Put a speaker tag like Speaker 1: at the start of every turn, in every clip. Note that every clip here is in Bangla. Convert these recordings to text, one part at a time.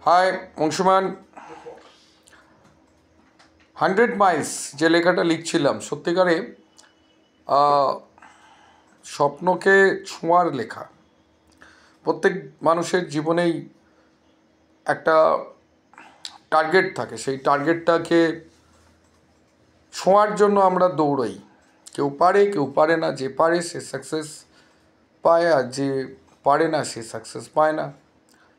Speaker 1: হাই অংশুমান, 100 মাইলস যে লেখাটা লিখছিলাম সত্যিকারে স্বপ্নকে ছোঁয়ার লেখা। প্রত্যেক মানুষের জীবনেই একটা টার্গেট থাকে, সেই টার্গেটটাকে ছোঁয়ার জন্য আমরা দৌড়ই। কেউ পারে, কেউ পারে না। যে পারে সে সাকসেস পায়, আর যে পারে না সে সাকসেস পায় না,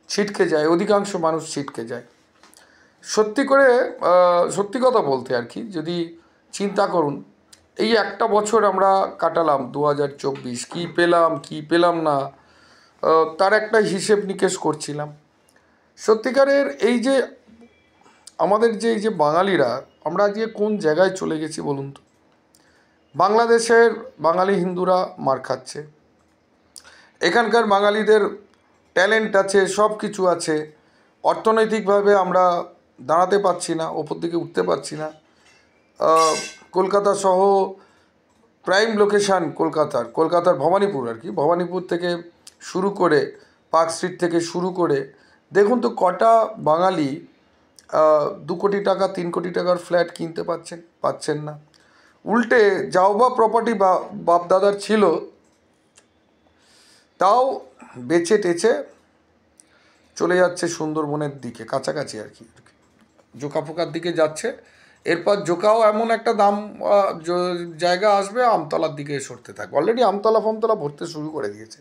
Speaker 1: ছিটকে যায়। অধিকাংশ মানুষ ছিটকে যায়। সত্যি কথা বলতে আর কি, যদি চিন্তা করুন, এই একটা বছর আমরা কাটালাম 2024, কী পেলাম কী পেলাম না তার একটা হিসেব নিকেশ করছিলাম। সত্যিকারের এই যে আমাদের যে এই যে বাঙালিরা, আমরা আজকে কোন জায়গায় চলে গেছি বলুন তো। বাংলাদেশের বাঙালি হিন্দুরা মার খাচ্ছে, এখানকার বাঙালিদের ট্যালেন্ট আছে, সব কিছু আছে, অর্থনৈতিকভাবে আমরা দাঁড়াতে পারছি না, ওপর দিকে উঠতে পারছি না। কলকাতা সহ প্রাইম লোকেশান কলকাতার ভবানীপুর আর কি, ভবানীপুর থেকে শুরু করে পার্ক স্ট্রিট থেকে শুরু করে দেখুন তো কটা বাঙালি 2 কোটি টাকা 3 কোটি টাকার ফ্ল্যাট কিনতে পাচ্ছেন না। উল্টে যাও বা প্রপার্টি বাপ দাদার ছিল, তাও বেচে টেচে চলে যাচ্ছে সুন্দরবনের দিকে, কাছাকাছি আর কি, জোকাফোকার দিকে যাচ্ছে। এরপর জোকাও এমন একটা দাম জায়গা আসবে, আমতলার দিকে সরতে থাকবে। অলরেডি আমতলা ফমতলা ভরতে শুরু করে দিয়েছে।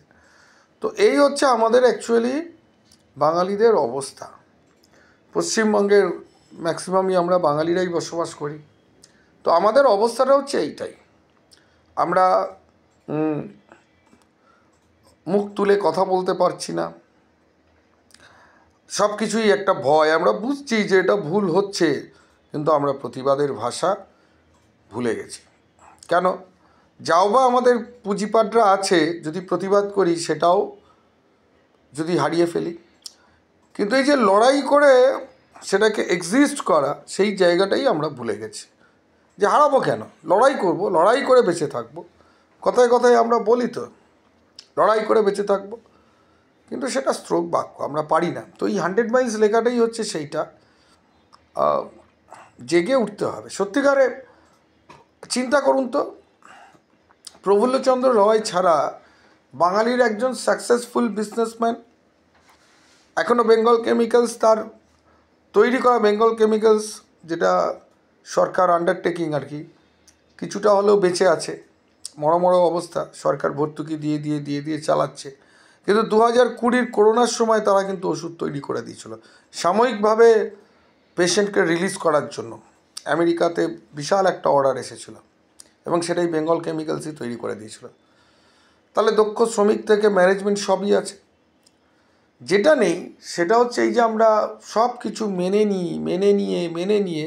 Speaker 1: তো এই হচ্ছে আমাদের অ্যাকচুয়ালি বাঙালিদের অবস্থা। পশ্চিমবঙ্গের ম্যাক্সিমামই আমরা বাঙালিরাই বসবাস করি। তো আমাদের অবস্থাটা হচ্ছে এইটাই। আমরা মুখ তুলে কথা বলতে পারছি না, সব কিছুই একটা ভয়। আমরা বুঝছি যে এটা ভুল হচ্ছে, কিন্তু আমরা প্রতিবাদের ভাষা ভুলে গেছি। কেন? যাও বা আমাদের পুঁজিপাটরা আছে, যদি প্রতিবাদ করি সেটাও যদি হারিয়ে ফেলি। কিন্তু এই যে লড়াই করে সেটাকে এক্সিস্ট করা, সেই জায়গাটাই আমরা ভুলে গেছি। যে হারাবো কেন, লড়াই করব, লড়াই করে বেঁচে থাকবো। কথায় কথায় আমরা বলি তো লড়াই করে বেঁচে থাকবো, কিন্তু সেটা স্ট্রোক বাক্য, আমরা পারি না। তো এই 100 মাইলস লেখাটাই হচ্ছে সেইটা। জেগে উঠতে হবে সত্যিকারে। চিন্তা করুন তো, প্রফুল্লচন্দ্র রয় ছাড়া বাঙালির একজন সাকসেসফুল বিজনেসম্যান এখনও বেঙ্গল কেমিক্যালস, তার তৈরি করা বেঙ্গল কেমিক্যালস, যেটা সরকার আন্ডারটেকিং আর কি, কিছুটা হলেও বেঁচে আছে। মরো অবস্থা, সরকার ভর্তুকি দিয়ে চালাচ্ছে। কিন্তু 2020 করোনার সময় তারা কিন্তু ওষুধ তৈরি করে দিয়েছিল সাময়িকভাবে পেশেন্টকে রিলিজ করার জন্য। আমেরিকাতে বিশাল একটা অর্ডার এসেছিল এবং সেটাই বেঙ্গল কেমিক্যালসই তৈরি করে দিয়েছিল। তাহলে দক্ষ শ্রমিক থেকে ম্যানেজমেন্ট সবই আছে। যেটা নেই সেটা হচ্ছে এই যে আমরা সব কিছু মেনে নিয়ে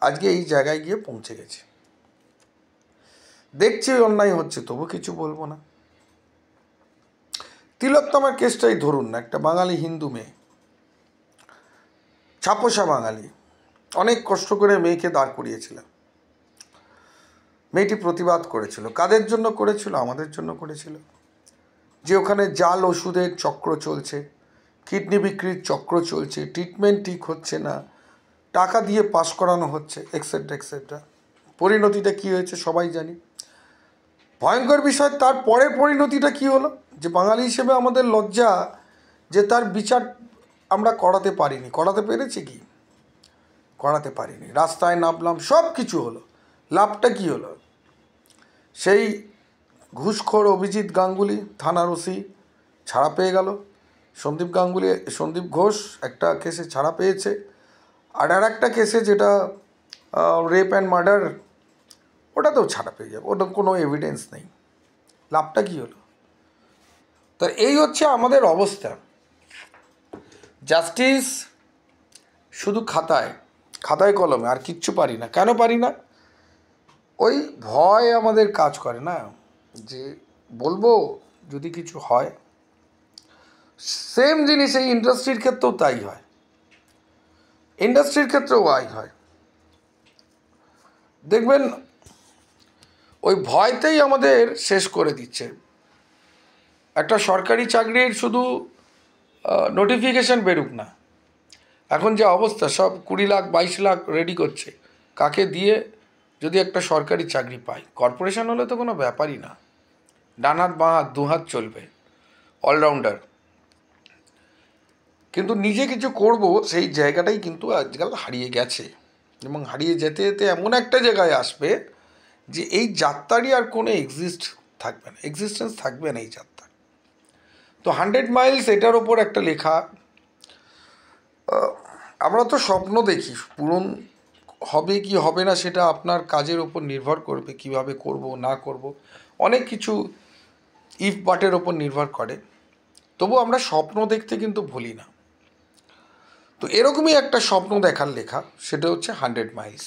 Speaker 1: আজকে এই জায়গায় গিয়ে পৌঁছে গেছি। দেখছি অন্যায় হচ্ছে, তবু কিছু বলবো না। তিলোত্তমার কেসটাই ধরুন না, একটা বাঙালি হিন্দু মেয়ে, ছাপোষা বাঙালি, অনেক কষ্ট করে মেয়েকে দাঁড় করিয়েছিলেন। মেয়েটি প্রতিবাদ করেছিল। কাদের জন্য করেছিল? আমাদের জন্য করেছিল। যে ওখানে জাল ওষুধের চক্র চলছে, কিডনি বিক্রির চক্র চলছে, ট্রিটমেন্ট ঠিক হচ্ছে না, টাকা দিয়ে পাস করানো হচ্ছে, এক্সেট্রা এক্সেট্রা। পরিণতিটা কী হয়েছে সবাই জানি। ভয়ঙ্কর বিষয়, তার পরের পরিণতিটা কী হলো, যে বাঙালি হিসেবে আমাদের লজ্জা যে তার বিচার আমরা করাতে পারিনি। করাতে পেরেছি কি? করাতে পারিনি। রাস্তায় নামলাম, সব কিছু হলো, লাভটা কী হলো? সেই ঘুষখোর অভিজিৎ গাঙ্গুলি থানার ওসি ছাড়া পেয়ে গেল। সন্দীপ ঘোষ একটা কেসে ছাড়া পেয়েছে, আর একটা কেসে যেটা রেপ অ্যান্ড মার্ডার, ওটাতেও ছাড়া পেয়ে যাবে, ওটা কোনো এভিডেন্স নেই। লাভটা কী হলো? তা এই হচ্ছে আমাদের অবস্থা। জাস্টিস শুধু খাতায় কলমে, আর কিচ্ছু পারি না। কেন পারি না? ওই ভয় আমাদের কাজ করে না, যে বলবো যদি কিছু হয়। সেম জিনিস এই ইন্ডাস্ট্রির ক্ষেত্রেও তাই হয়, ইন্ডাস্ট্রির ক্ষেত্রেও হয়। দেখবেন ওই ভয়তেই আমাদের শেষ করে দিচ্ছে। একটা সরকারি চাকরির শুধু নোটিফিকেশান বেরুক না, এখন যে অবস্থা, সব 20 লাখ 22 লাখ রেডি করছে, কাকে দিয়ে যদি একটা সরকারি চাকরি পায়। কর্পোরেশন হলে তো কোনো ব্যাপারই না, ডান হাত বাঁ হাত 2 হাত চলবে, অলরাউন্ডার। কিন্তু নিজে কিছু করব সেই জায়গাটাই কিন্তু আজকাল হারিয়ে গেছে, এবং হারিয়ে যেতে যেতে এমন একটা জায়গায় আসবে যে এই যাত্রারই আর কোনো থাকবে না, এক্সিস্টেন্স থাকবে না এই যাত্রার। তো 100 মাইলস এটার ওপর একটা লেখা। আমরা তো স্বপ্ন দেখি, পূরণ হবে কি হবে না সেটা আপনার কাজের ওপর নির্ভর করবে, কিভাবে করব না করব, অনেক কিছু ইফ বাটের ওপর নির্ভর করে। তবু আমরা স্বপ্ন দেখতে কিন্তু ভুলি না। তো এরকমই একটা স্বপ্ন দেখার লেখা, সেটা হচ্ছে 100 মাইলস।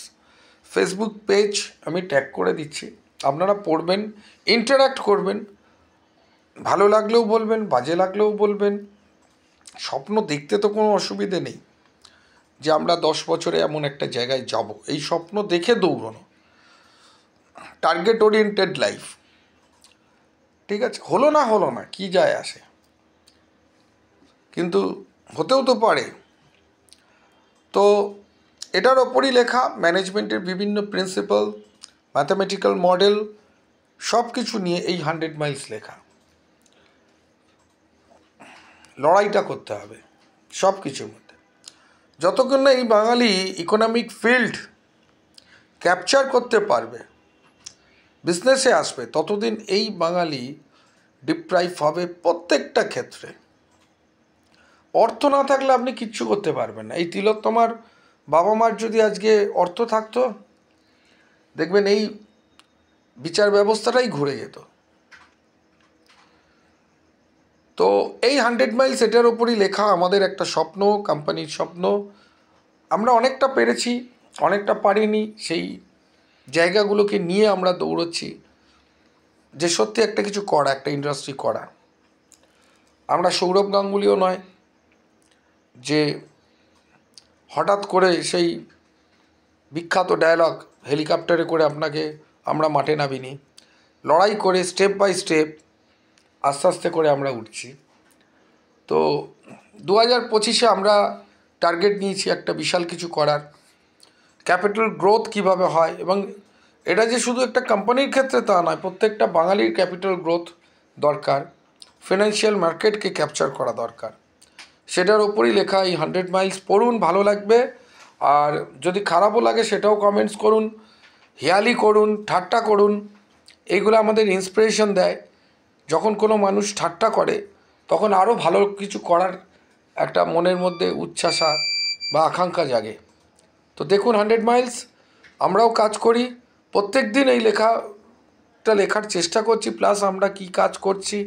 Speaker 1: ফেসবুক পেজ আমি ট্যাগ করে দিচ্ছি, আপনারা পড়বেন, ইন্টারাক্ট করবেন, ভালো লাগলেও বলবেন, বাজে লাগলেও বলবেন। স্বপ্ন দেখতে তো কোনো অসুবিধে নেই, যে আমরা 10 বছরে এমন একটা জায়গায় যাব, এই স্বপ্ন দেখে দৌড়ানো, টার্গেট ওরিয়েন্টেড লাইফ। ঠিক আছে, হলো না কি যায় আসে, কিন্তু হতেও তো পারে। তো এটার ওপরই লেখা, ম্যানেজমেন্টের বিভিন্ন প্রিন্সিপাল, ম্যাথামেটিক্যাল মডেল, সব কিছু নিয়ে এই 100 মাইলস লেখা। লড়াইটা করতে হবে সব কিছুর মধ্যে। যতক্ষণ না এই বাঙালি ইকোনমিক ফিল্ড ক্যাপচার করতে পারবে, বিজনেসে আসবে, ততদিন এই বাঙালি ডিপ্রাইভ হবে প্রত্যেকটা ক্ষেত্রে। অর্থ না থাকলে আপনি কিচ্ছু করতে পারবেন না। এই তিলোত্তমার বাবা মার যদি আজকে অর্থ থাকতো, দেখবেন এই বিচার ব্যবস্থাটাই ঘুরে যেত। তো এই 100 মাইলস এটার ওপরই লেখা, আমাদের একটা স্বপ্ন, কোম্পানির স্বপ্ন। আমরা অনেকটা পেরেছি, অনেকটা পারিনি, সেই জায়গাগুলোকে নিয়ে আমরা দৌড়চ্ছি যে সত্যি একটা কিছু করা, একটা ইন্ডাস্ট্রি করা। আমরা সৌরভ গাঙ্গুলিও নয় যে হঠাৎ করে সেই বিখ্যাত ডায়লগ হেলিকপ্টারে করে আমরা মাঠে নামিনি, লড়াই করে স্টেপ বাই স্টেপ আস্তে আস্তে করে আমরা উঠছি। তো 2025-এ আমরা টার্গেট নিয়েছি একটা বিশাল কিছু করার, ক্যাপিটাল গ্রোথ কিভাবে হয়, এবং এটা যে শুধু একটা কোম্পানির ক্ষেত্রে তা নয়, প্রত্যেকটা বাঙালির ক্যাপিটাল গ্রোথ দরকার, ফিনান্সিয়াল মার্কেটকে ক্যাপচার করা দরকার। সেটার ওপরই লেখা এই 100 মাইলস। পড়ুন, ভালো লাগবে। আর যদি খারাপও লাগে সেটাও কমেন্টস করুন, হেয়ালি করুন, ঠাট্টা করুন। এইগুলো আমাদের ইন্সপিরেশন দেয়। যখন কোনো মানুষ ঠাট্টা করে তখন আরও ভালো কিছু করার একটা মনের মধ্যে উচ্ছ্বাসা বা আকাঙ্ক্ষা জাগে। তো দেখুন 100 মাইলস, আমরাও কাজ করি, প্রত্যেক দিন এই লেখাটা লেখার চেষ্টা করছি, প্লাস আমরা কি কাজ করছি,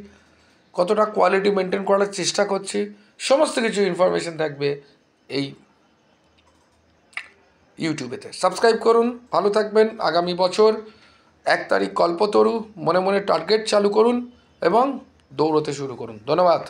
Speaker 1: কতটা কোয়ালিটি মেনটেন করার চেষ্টা করছি, সমস্ত কিছু ইনফরমেশন থাকবে এই ইউটিউবেতে। সাবস্ক্রাইব করুন, ভালো থাকবেন। আগামী বছর 1 তারিখ কল্পতরু, মনে মনে টার্গেট চালু করুন এবং দৌড়তে শুরু করুন। ধন্যবাদ।